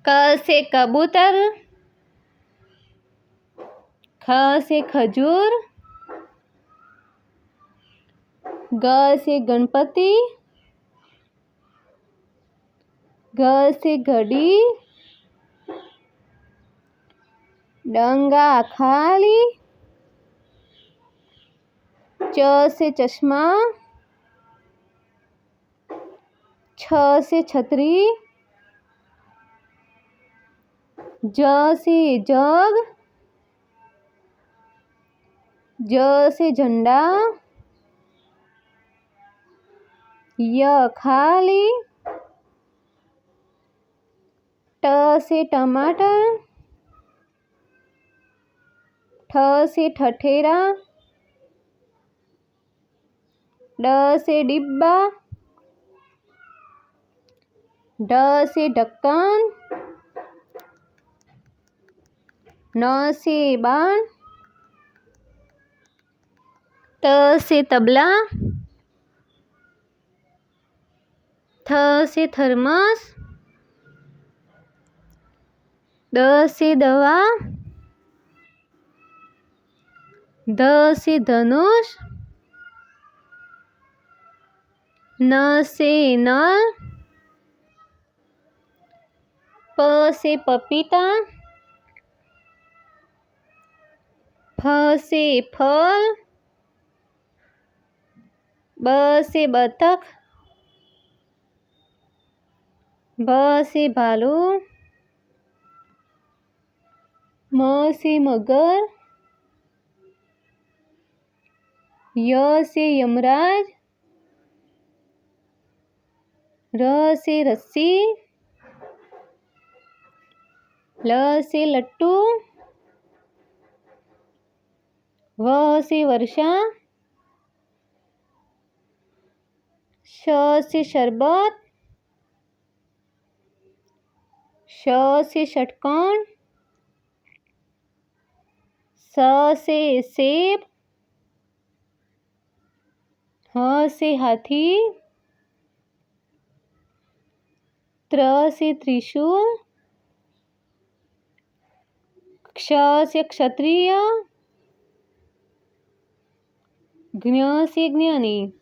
क से कबूतर, ख से खजूर, ग से गणपति, घ से घड़ी, डंगा खाली, च से चश्मा, छ से छतरी, ज से जग, ज से झंडा, य खाली, ट से टमाटर, ठ से ठठेरा, ड से डिब्बा, ढ से ढक्कन, न से बाण, त से तबला, थ से थर्मस, द से दवा, ध से धनुष, न से नल, प से पपीता, फ से फल, ब से बतख, भ से भालू, म से मगर, य से यमराज, र से रस्सी, ल से लट्टू, व से वर्षा, श से शरबत, श से षटकोण, स से सेब, ह से हाथी, त्र से त्रिशूल, क्ष से क्षत्रिय, ज्ञ से ज्ञानी।